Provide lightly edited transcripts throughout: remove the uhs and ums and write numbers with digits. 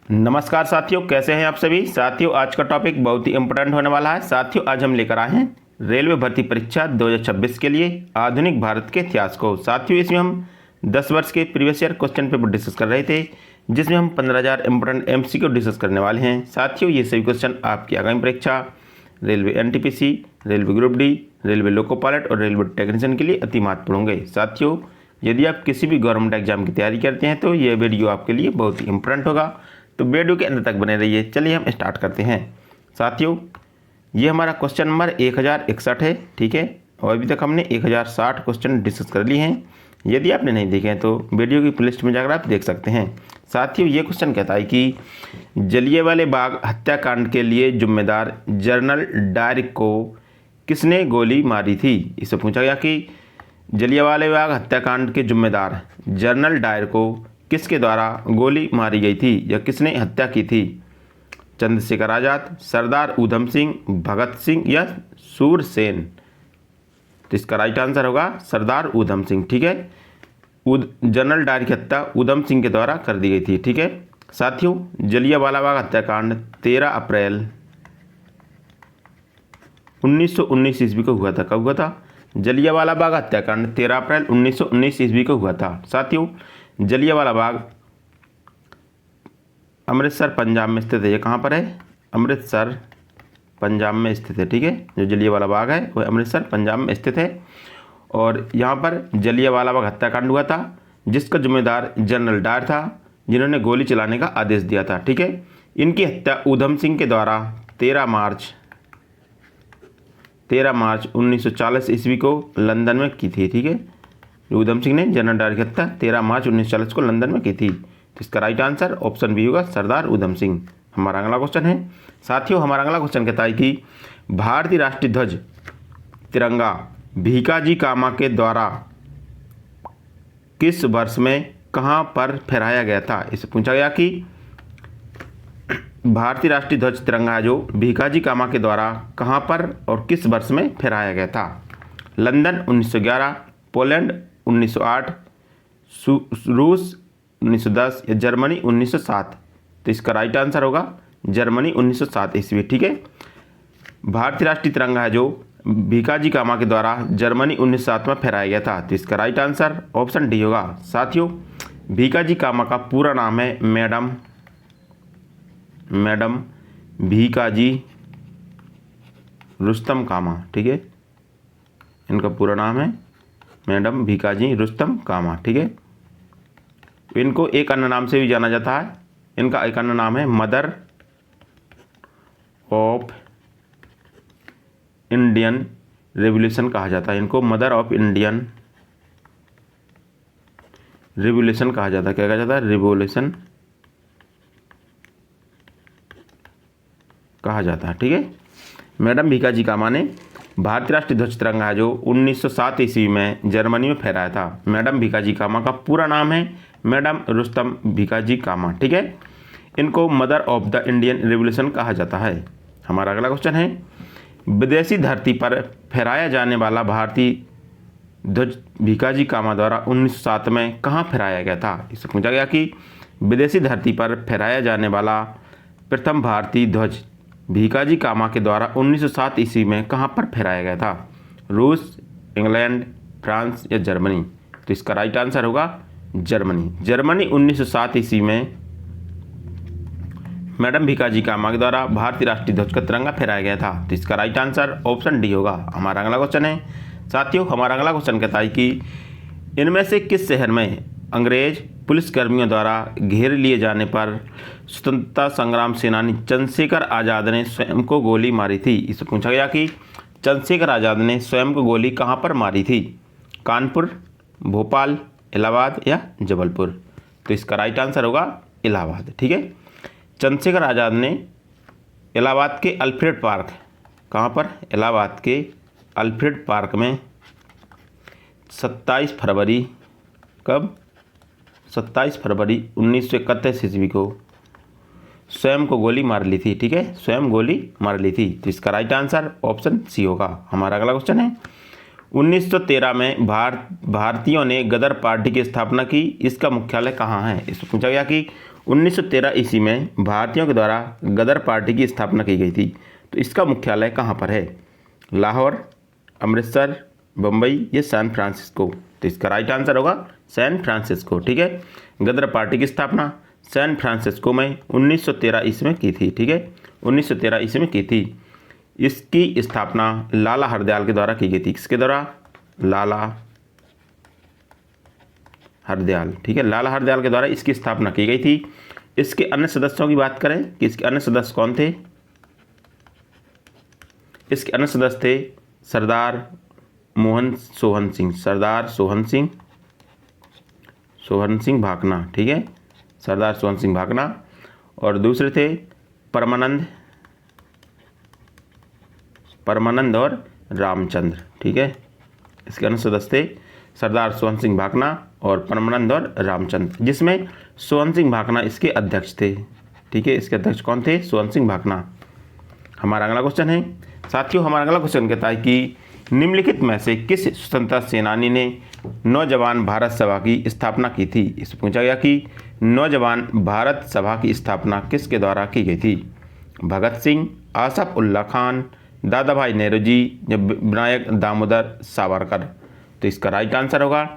नमस्कार साथियों, कैसे हैं आप सभी। साथियों, आज का टॉपिक बहुत ही इंपॉर्टेंट होने वाला है। साथियों, आज हम लेकर आए हैं रेलवे भर्ती परीक्षा 2026 के लिए आधुनिक भारत के इतिहास को। साथियों, इसमें हम 10 वर्ष के previous year question paper discuss कर रहे थे, जिसमें हम 15,000 इंपॉर्टेंट MCQ डिस्कस करने वाले हैं। साथियों, ये सभी क्वेश्चन आपकी आगामी परीक्षा railway NTPC, railway group D, railway loco pilot और रेलवे टेक्नीशियन के लिए अति महत्वपूर्ण होंगे। साथियों, यदि आप किसी भी गवर्नमेंट एग्जाम की तैयारी करते हैं तो ये वीडियो आपके लिए बहुत ही इंपॉर्टेंट होगा, तो वीडियो के अंत तक बने रहिए। चलिए हम स्टार्ट करते हैं। साथियों, ये हमारा क्वेश्चन नंबर 1061 है, ठीक है। और अभी तक हमने 1060 क्वेश्चन डिस्कस कर लिए हैं। यदि आपने नहीं देखे हैं तो वीडियो की प्लेलिस्ट में जाकर आप देख सकते हैं। साथियों, ये क्वेश्चन कहता है कि जलियांवाला बाग हत्याकांड के लिए जिम्मेदार जनरल डायर को किसने गोली मारी थी। इससे पूछा गया कि जलियांवाला बाग हत्याकांड के जिम्मेदार जनरल डायर को किसके द्वारा गोली मारी गई थी या किसने हत्या की थी। चंद्रशेखर आज़ाद, सरदार उधम सिंह, भगत सिंह या सूरसेन। तो इसका राइट आंसर होगा सरदार उधम सिंह, ठीक है। जनरल डायर की हत्या उधम सिंह के द्वारा कर दी गई थी, ठीक है। साथियों, जलियांवाला बाग हत्याकांड 13 अप्रैल 1919 ईस्वी को हुआ था। कब हुआ था? जलियांवाला बाग हत्याकांड 13 अप्रैल 1919 ईस्वी को हुआ था। साथियों, जलियांवाला बाग अमृतसर पंजाब में स्थित है। ये कहाँ पर है? अमृतसर पंजाब में स्थित है, ठीक है। जो जलियांवाला बाग है वह अमृतसर पंजाब में स्थित है और यहाँ पर जलियांवाला बाग हत्याकांड हुआ था, जिसका जिम्मेदार जनरल डायर था, जिन्होंने गोली चलाने का आदेश दिया था, ठीक है। इनकी हत्या उधम सिंह के द्वारा 13 मार्च 1940 ईस्वी को लंदन में की थी, ठीक है। उधम सिंह ने जनरल डायर की हत्या 13 मार्च 1940 को लंदन में की थी। तो इसका राइट आंसर ऑप्शन बी होगा, सरदार उधम सिंह। हमारा अगला क्वेश्चन है। साथियों, हमारा अगला क्वेश्चन कहता है कि भारतीय राष्ट्रीय ध्वज तिरंगा भीकाजी कामा के द्वारा किस वर्ष में कहाँ पर फहराया गया था। इससे पूछा गया कि भारतीय राष्ट्रीय ध्वज तिरंगा है जो भीकाजी कामा के द्वारा कहाँ पर और किस वर्ष में फहराया गया था। लंदन 1911, पोलैंड 1908, रूस 1910 या जर्मनी 1907। तो इसका राइट आंसर होगा जर्मनी 1907 ईस्वी, ठीक है। भारतीय राष्ट्रीय तिरंगा है जो भीकाजी कामा के द्वारा जर्मनी 1907 में फहराया गया था। तो इसका राइट आंसर ऑप्शन डी होगा। साथियों, भीकाजी कामा का पूरा नाम है मैडम भीकाजी रुस्तम कामा, ठीक है। इनका पूरा नाम है मैडम भीकाजी रुस्तम कामा, ठीक है। इनको एक अन्य नाम से भी जाना जाता है। इनका एक अन्य नाम है मदर ऑफ इंडियन रिवॉल्यूशन कहा जाता है। इनको मदर ऑफ इंडियन रिवॉल्यूशन कहा जाता है। क्या कहा जाता है? रिवॉल्यूशन कहा जाता है, ठीक है। मैडम भीकाजी कामा ने भारतीय राष्ट्रीय ध्वज तिरंगा है जो 1907 ईस्वी में जर्मनी में फहराया था। मैडम भीकाजी कामा का पूरा नाम है मैडम रुस्तम भीकाजी कामा, ठीक है। इनको mother of the Indian revolution कहा जाता है। हमारा अगला क्वेश्चन है। विदेशी धरती पर फहराया जाने वाला भारतीय ध्वज भीकाजी कामा द्वारा 1907 में कहाँ फहराया गया था। इससे पूछा गया कि विदेशी धरती पर फहराया जाने वाला प्रथम भारतीय ध्वज भीकाजी कामा के द्वारा 1907 ईस्वी में कहाँ पर फहराया गया था। रूस, इंग्लैंड, फ्रांस या जर्मनी। तो इसका राइट आंसर होगा जर्मनी। जर्मनी 1907 ईस्वी में मैडम भीकाजी कामा के द्वारा भारतीय राष्ट्रीय ध्वज का तिरंगा फहराया गया था। तो इसका राइट आंसर ऑप्शन डी होगा। हमारा अगला क्वेश्चन है। साथियों, हमारा अगला क्वेश्चन कहता है कि इनमें से किस शहर में अंग्रेज पुलिसकर्मियों द्वारा घेर लिए जाने पर स्वतंत्रता संग्राम सेनानी चंद्रशेखर आज़ाद ने स्वयं को गोली मारी थी। इससे पूछा गया कि चंद्रशेखर आज़ाद ने स्वयं को गोली कहाँ पर मारी थी। कानपुर, भोपाल, इलाहाबाद या जबलपुर। तो इसका राइट आंसर होगा इलाहाबाद, ठीक है। चंद्रशेखर आज़ाद ने इलाहाबाद के अल्फ्रेड पार्क, कहाँ पर? इलाहाबाद के अल्फ्रेड पार्क में 27 फरवरी, कब? 27 फरवरी 1931 ईस्वी को स्वयं को गोली मार ली थी, ठीक है। स्वयं गोली मार ली थी। तो इसका राइट आंसर ऑप्शन सी होगा। हमारा अगला क्वेश्चन है। 1913 में भारतीयों ने गदर पार्टी की स्थापना की। इसका मुख्यालय कहाँ है? इसमें पूछा गया कि 1913 ईस्वी में भारतीयों के द्वारा गदर पार्टी की स्थापना की गई थी, तो इसका मुख्यालय कहाँ पर है? लाहौर, अमृतसर, बम्बई या सैन फ्रांसिस्को? तो इसका राइट आंसर होगा सैन फ्रांसिस्को। ठीक है, गदर पार्टी की स्थापना सैन फ्रांसिस्को में 1913 ईस्वी में की थी। ठीक है, 1913 ईस्वी में की थी। इसकी स्थापना लाला हरदयाल के द्वारा की गई थी। किसके द्वारा? लाला हरदयाल। ठीक है, लाला हरदयाल के द्वारा इसकी स्थापना की गई थी। इसके अन्य सदस्यों की बात करें कि इसके अन्य सदस्य कौन थे? इसके अन्य सदस्य थे सरदार सोहन सिंह, सरदार सोहन सिंह भाकना। ठीक है, सरदार सोहन सिंह भाकना। और दूसरे थे परमानंद और रामचंद्र। ठीक है, इसके अन्य सदस्य थे सरदार सोहन सिंह भाकना और परमानंद और रामचंद्र, जिसमें सोहन सिंह भाकना इसके अध्यक्ष थे। ठीक है, इसके अध्यक्ष कौन थे? सोहन सिंह भाकना। हमारा अगला क्वेश्चन है साथियों, हमारा अगला क्वेश्चन कहता है कि निम्नलिखित में से किस स्वतंत्रता सेनानी ने नौजवान भारत सभा की स्थापना की थी? इससे पूछा गया कि नौजवान भारत सभा की स्थापना किसके द्वारा की गई थी? भगत सिंह, आसफ उल्ला खान, दादा भाई नेहरू जी या विनायक दामोदर सावरकर? तो इसका राइट आंसर होगा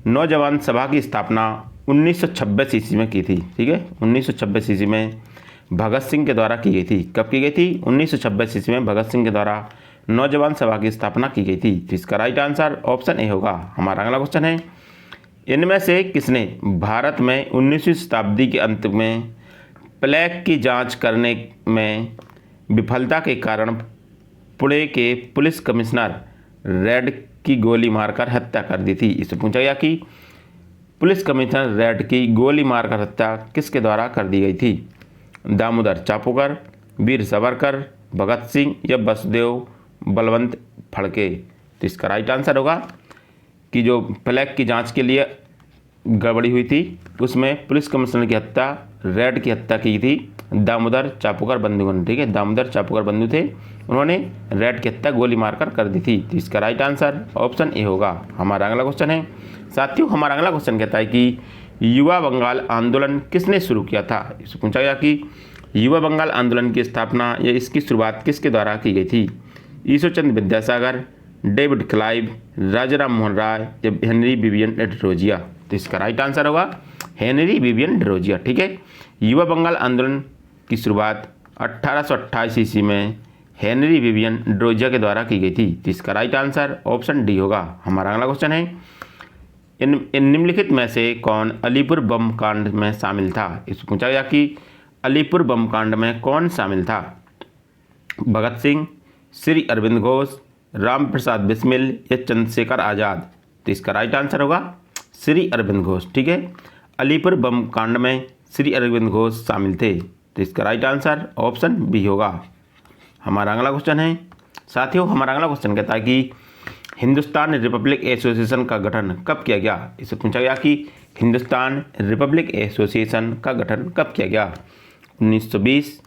नौजवान सभा की स्थापना 1926 ईस्वी में की थी। ठीक है, 1926 ईस्वी में भगत सिंह के द्वारा की गई थी। कब की गई थी? 1926 ईस्वी में भगत सिंह के द्वारा नौजवान सभा की स्थापना की गई थी। तो इसका राइट आंसर ऑप्शन ए होगा। हमारा अगला क्वेश्चन है, इनमें से किसने भारत में 19वीं शताब्दी के अंत में प्लेग की जांच करने में विफलता के कारण पुणे के पुलिस कमिश्नर रेड की गोली मारकर हत्या कर दी थी? इससे पूछा गया कि पुलिस कमिश्नर रेड की गोली मारकर हत्या किसके द्वारा कर दी गई थी? दामोदर चापोकर, वीर सावरकर, भगत सिंह या वसुदेव बलवंत फड़के? तो इसका राइट आंसर होगा कि जो प्लेग की जांच के लिए गड़बड़ी हुई थी उसमें पुलिस कमिश्नर की हत्या, रेड की हत्या की थी दामोदर चापोकर बंधु ने। ठीक है, दामोदर चापोकर बंधु थे, उन्होंने रेड की हत्या गोली मारकर कर दी थी। तो इसका राइट आंसर ऑप्शन ए होगा। हमारा अगला क्वेश्चन है साथियों, हमारा अगला क्वेश्चन कहता है कि युवा बंगाल आंदोलन किसने शुरू किया था? इससे पूछा गया कि युवा बंगाल आंदोलन की स्थापना या इसकी शुरुआत किसके द्वारा की गई थी? ईश्वरचंद्र विद्यासागर, डेविड क्लाइव, राजाराम मोहन राय या हेनरी विवियन डिरोजिया? तो इसका राइट आंसर होगा हेनरी विवियन डिरोजिया। ठीक है, युवा बंगाल आंदोलन की शुरुआत 1828 ईस्वी में हेनरी विवियन डिरोजिया के द्वारा की गई थी। तो इसका राइट आंसर ऑप्शन डी होगा। हमारा अगला क्वेश्चन है, इन निम्नलिखित में से कौन अलीपुर बम कांड में शामिल था? इससे पूछा गया कि अलीपुर बम कांड में कौन शामिल था? भगत सिंह, श्री अरविंद घोष, राम प्रसाद बिस्मिल या चंद्रशेखर आज़ाद? तो इसका राइट आंसर होगा श्री अरविंद घोष। ठीक है, अलीपुर बम कांड में श्री अरविंद घोष शामिल थे। तो इसका राइट आंसर ऑप्शन बी होगा। हमारा अगला क्वेश्चन है साथियों, हमारा अगला क्वेश्चन कहता है कि हिंदुस्तान रिपब्लिक एसोसिएशन का गठन कब किया गया? इससे पूछा गया कि हिंदुस्तान रिपब्लिक एसोसिएशन का गठन कब किया गया? 1920,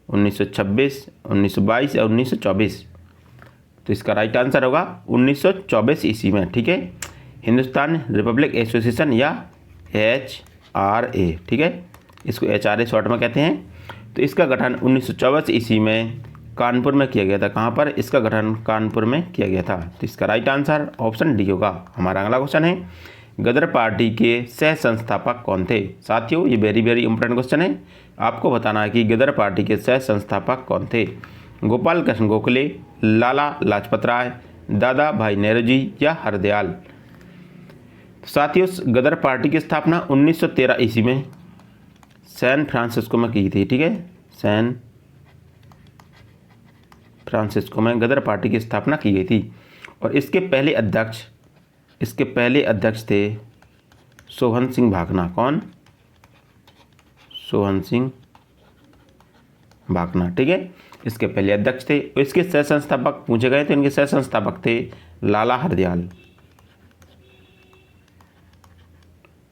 1926, 1922 या 1924? तो इसका राइट आंसर होगा 1924 ईस्वी में। ठीक है, हिंदुस्तान रिपब्लिक एसोसिएशन या HRA। ठीक है, इसको HRA शॉर्ट में कहते हैं। तो इसका गठन 1924 ईस्वी में कानपुर में किया गया था। कहाँ पर? इसका गठन कानपुर में किया गया था। तो इसका राइट आंसर ऑप्शन डी होगा। हमारा अगला क्वेश्चन है, गदर पार्टी के सह संस्थापक कौन थे? साथियों, ये वेरी वेरी इंपॉर्टेंट क्वेश्चन है। आपको बताना है कि गदर पार्टी के सह संस्थापक कौन थे? गोपाल कृष्ण गोखले, लाला लाजपत राय, दादा भाई नेहरू जी या हरदयाल? साथियों, गदर पार्टी की स्थापना 1913 ईस्वी में सैन फ्रांसिस्को में की थी। ठीक है, सैन फ्रांसिस्को में गदर पार्टी की स्थापना की गई थी और इसके पहले अध्यक्ष थे सोहन सिंह भाकना। कौन? सोहन सिंह भाकना। ठीक है, इसके पहले अध्यक्ष थे। इसके सह संस्थापक पूछे गए थे, इनके सह संस्थापक थे लाला हरदयाल।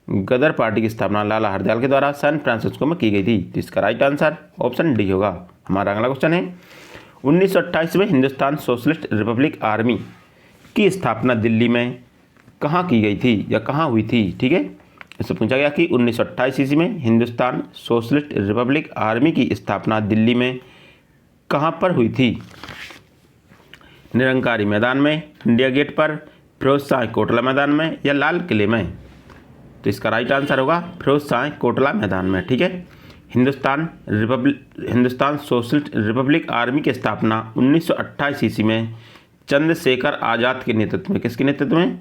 गदर पार्टी की स्थापना लाला हरदयाल के द्वारा सैन फ्रांसिस्को में की गई थी। तो इसका राइट आंसर ऑप्शन डी होगा। हमारा अगला क्वेश्चन है, 1928 में हिंदुस्तान सोशलिस्ट रिपब्लिक आर्मी की स्थापना दिल्ली में कहाँ की गई थी या कहाँ हुई थी? ठीक है, इससे पूछा गया कि 1928 ईस्वी में हिंदुस्तान सोशलिस्ट रिपब्लिक आर्मी की स्थापना दिल्ली में कहाँ पर हुई थी? निरंकारी मैदान में, इंडिया गेट पर, फिरोज शाह कोटला मैदान में या लाल किले में? तो इसका राइट आंसर होगा फिरोज शाह कोटला मैदान में। ठीक है, हिंदुस्तान सोशलिस्ट रिपब्लिक आर्मी की स्थापना 1928 ईस्वी में चंद्रशेखर आज़ाद के नेतृत्व में, किसके नेतृत्व में?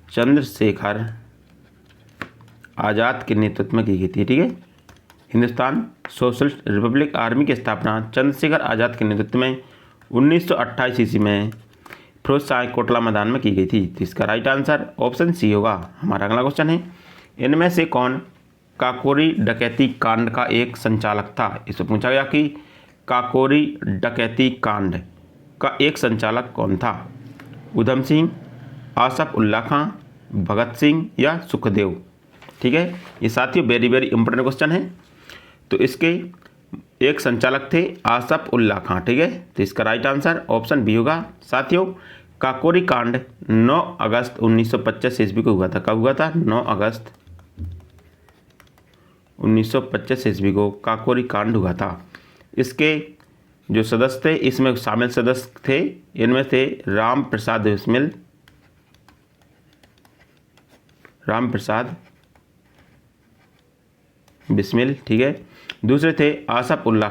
चंद्रशेखर आज़ाद के नेतृत्व में की गई थी। ठीक है, हिंदुस्तान सोशलिस्ट रिपब्लिक आर्मी की स्थापना चंद्रशेखर आज़ाद के नेतृत्व में 1928 ईस्वी में फिरोज शाह कोटला मैदान में की गई थी। तो इसका राइट आंसर ऑप्शन सी होगा। हमारा अगला क्वेश्चन है, इनमें से कौन काकोरी डकैती कांड का एक संचालक था? इससे पूछा गया कि काकोरी डकैती कांड का एक संचालक कौन था? उधम सिंह, आसफ उल्ला खां, भगत सिंह या सुखदेव? ठीक है, ये साथियों वेरी वेरी इंपॉर्टेंट क्वेश्चन है। तो इसके एक संचालक थे आसफ उल्ला खां। ठीक है, तो इसका राइट आंसर ऑप्शन बी होगा। साथियों, काकोरी कांड 9 अगस्त 1925 ईस्वी को हुआ था। कब हुआ था? 9 अगस्त 1925 ईस्वी को काकोरी कांड हुआ था। इसके जो सदस्य थे, इसमें शामिल सदस्य थे, इनमें थे राम प्रसाद बिस्मिल। ठीक है, दूसरे थे आसफ उल्ला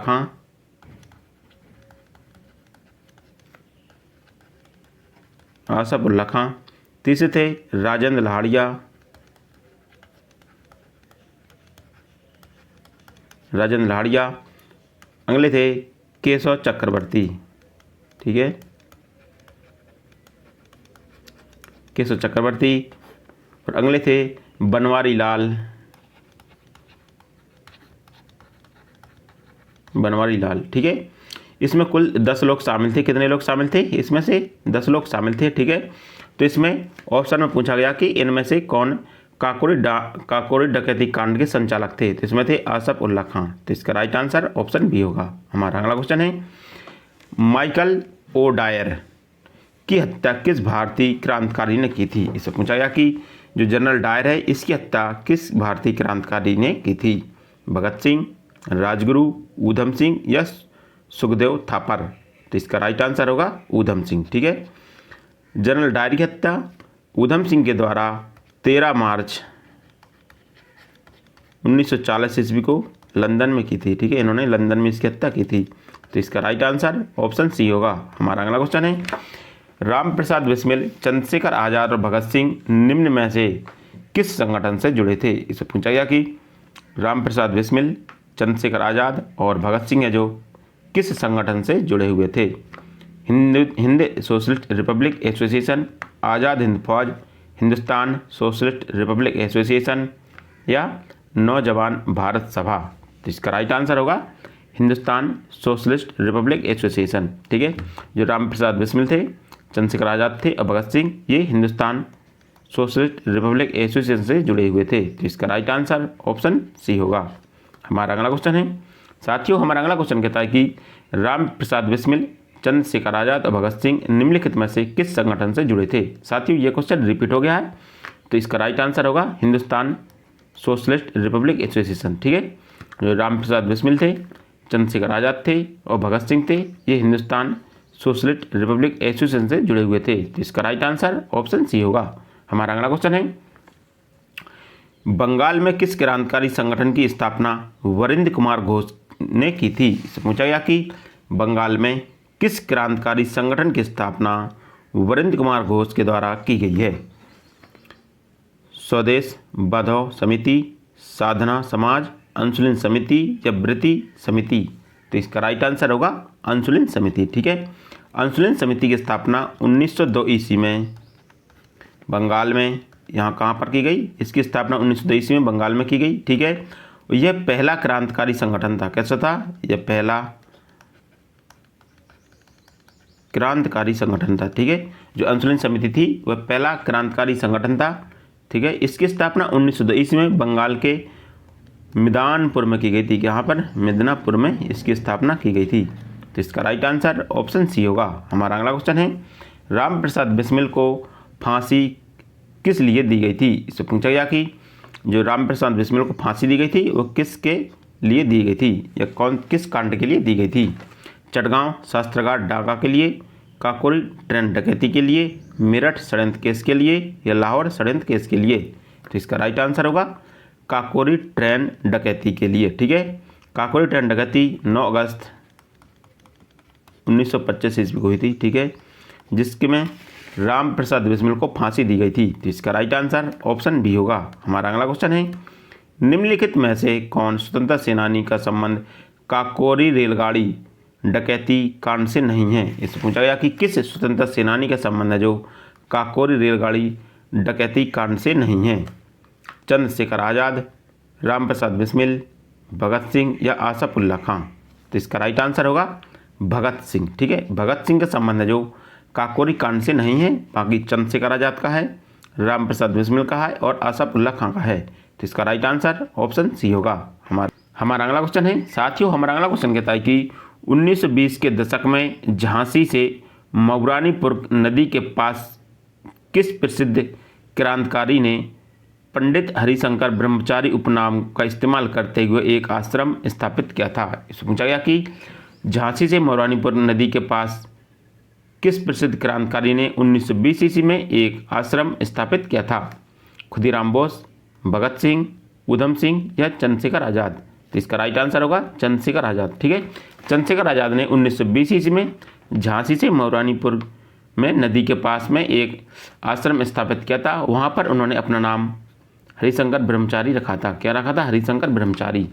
खां, तीसरे थे राजेंद्र लाड़िया, अगले थे केशव चक्रवर्ती। ठीक है, केशव चक्रवर्ती, और अगले थे बनवारी लाल। ठीक है, इसमें कुल 10 लोग शामिल थे। कितने लोग शामिल थे? इसमें से 10 लोग शामिल थे। ठीक है, तो इसमें ऑप्शन में पूछा गया कि इनमें से कौन काकोरी डकैती कांड के संचालक थे? तो इसमें थे आसफ उल्ला खां। तो इसका राइट आंसर ऑप्शन बी होगा। हमारा अगला क्वेश्चन है, माइकल ओ डायर की हत्या किस भारतीय क्रांतिकारी ने की थी? इससे पूछा गया कि जो जनरल डायर है, इसकी हत्या किस भारतीय क्रांतिकारी ने की थी? भगत सिंह, राजगुरु, ऊधम सिंह या सुखदेव थापर? तो इसका राइट आंसर होगा ऊधम सिंह। ठीक है, जनरल डायर की हत्या ऊधम सिंह के द्वारा 13 मार्च 1940 ईस्वी को लंदन में की थी। ठीक है, इन्होंने लंदन में इसकी हत्या की थी। तो इसका राइट आंसर ऑप्शन सी होगा। हमारा अगला क्वेश्चन है, राम प्रसाद बिस्मिल, चंद्रशेखर आज़ाद और भगत सिंह निम्न में से किस संगठन से जुड़े थे? इससे पूछा गया कि राम प्रसाद बिस्मिल, चंद्रशेखर आज़ाद और भगत सिंह है जो किस संगठन से जुड़े हुए थे? Hind socialist Republic association, Azad Hind फौज, हिंदुस्तान सोशलिस्ट रिपब्लिक एसोसिएशन या नौजवान भारत सभा? तो इसका राइट आंसर होगा हिंदुस्तान सोशलिस्ट रिपब्लिक एसोसिएशन। ठीक है, जो राम प्रसाद बिस्मिल थे, चंद्रशेखर आज़ाद थे और भगत सिंह, ये हिंदुस्तान सोशलिस्ट रिपब्लिक एसोसिएशन से जुड़े हुए थे। तो इसका राइट आंसर ऑप्शन सी होगा। हमारा अगला क्वेश्चन है, साथियों हमारा अगला क्वेश्चन कहता है कि राम प्रसाद बिस्मिल, चंद्रशेखर आज़ाद और भगत सिंह निम्नलिखित में से किस संगठन से जुड़े थे? साथियों ये क्वेश्चन रिपीट हो गया है, तो इसका राइट आंसर होगा हिंदुस्तान सोशलिस्ट रिपब्लिक एसोसिएशन। ठीक है, जो राम प्रसाद बिस्मिल थे, चंद्रशेखर आज़ाद थे और भगत सिंह थे, ये हिंदुस्तान सोशलिस्ट रिपब्लिक एसोसिएशन से जुड़े हुए थे। तो इसका राइट आंसर ऑप्शन सी होगा। हमारा अगला क्वेश्चन है, बंगाल में किस क्रांतिकारी संगठन की स्थापना वरिंद्र कुमार घोष ने की थी? इससे पूछा गया कि बंगाल में किस क्रांतिकारी संगठन की स्थापना वरिंद्र कुमार घोष के द्वारा की गई है? स्वदेश बधाओ समिति, साधना समाज, अंशुलिन समिति या वृत्ति समिति? तो इसका राइट आंसर होगा अंशुलिन समिति। ठीक है, अंशुलिन समिति की स्थापना 1902 ईस्वी में बंगाल में, यहाँ कहाँ पर की गई? इसकी स्थापना 1902 ईस्वी में बंगाल में की गई। ठीक है, यह पहला क्रांतिकारी संगठन था। कैसा था? यह पहला क्रांतिकारी संगठन था। ठीक है, जो अंशुलिन समिति थी वह पहला क्रांतिकारी संगठन था। ठीक है, इसकी स्थापना 1902 ईस्वी में बंगाल के मिदनापुर में की गई थी। यहाँ पर मिदनापुर में इसकी स्थापना की गई थी। तो इसका राइट आंसर ऑप्शन सी होगा। हमारा अगला क्वेश्चन है, राम प्रसाद बिस्मिल को फांसी किस लिए दी गई थी? इससे पूछा गया कि जो राम प्रसाद बिस्मिल को फांसी दी गई थी वो किसके लिए दी गई थी या किस कांड के लिए दी गई थी? चटगांव शस्त्रागार डाका के लिए, काकोरी ट्रेन डकैती के लिए, मेरठ षड्यंत्र केस के लिए या लाहौर षड्यंत्र केस के लिए? तो इसका राइट आंसर होगा काकोरी ट्रेन डकैती के लिए। ठीक है, काकोरी ट्रेन डकैती 9 अगस्त 1925 ईस्वी को हुई थी। ठीक है, जिसके में राम प्रसाद बिस्मिल को फांसी दी गई थी। तो इसका राइट आंसर ऑप्शन बी होगा। हमारा अगला क्वेश्चन है, निम्नलिखित में से कौन स्वतंत्रता सेनानी का संबंध काकोरी रेलगाड़ी डकैती कांड से नहीं है? इससे पूछा गया कि किस स्वतंत्रता सेनानी का संबंध है जो काकोरी रेलगाड़ी डकैती कांड से नहीं है? चंद्रशेखर आज़ाद, राम प्रसाद बिस्मिल, भगत सिंह या आसफुल्ला खां? तो इसका राइट आंसर होगा भगत सिंह। ठीक है, भगत सिंह का संबंध है जो काकोरी कांड से नहीं है, बाकी चंद्रशेखर आज़ाद का है, राम प्रसाद बिस्मिल का है और आसफुल्ला खां का है। तो इसका राइट आंसर ऑप्शन सी होगा। हमारा अगला क्वेश्चन है साथियों, हमारा अगला क्वेश्चन कहता है कि 1920 के दशक में झांसी से मऊरानीपुर नदी के पास किस प्रसिद्ध क्रांतिकारी ने पंडित हरिशंकर ब्रह्मचारी उपनाम का इस्तेमाल करते हुए एक आश्रम स्थापित किया था? इससे पूछा गया कि झांसी से मऊरानीपुर नदी के पास किस प्रसिद्ध क्रांतिकारी ने 1920 ईस्वी में एक आश्रम स्थापित किया था? खुदीराम बोस, भगत सिंह, उधम सिंह या चंद्रशेखर आज़ाद? तो इसका राइट आंसर होगा चंद्रशेखर आज़ाद। ठीक है, चंद्रशेखर आज़ाद ने 1920 ईस्वी में झांसी से मऊरानीपुर में नदी के पास में एक आश्रम स्थापित किया था। वहाँ पर उन्होंने अपना नाम हरिशंकर ब्रह्मचारी रखा था। क्या रखा था? हरिशंकर ब्रह्मचारी।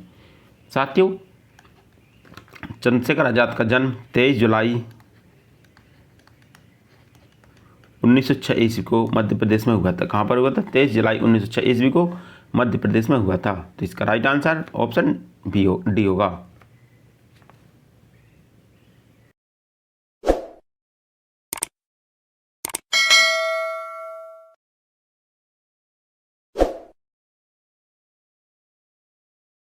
साथियों, चंद्रशेखर आज़ाद का जन्म 23 जुलाई 1906 ईस्वी को मध्य प्रदेश में हुआ था। कहाँ पर हुआ था? 23 जुलाई 1906 ईस्वी को मध्य प्रदेश में हुआ था। तो इसका राइट आंसर ऑप्शन डी होगा।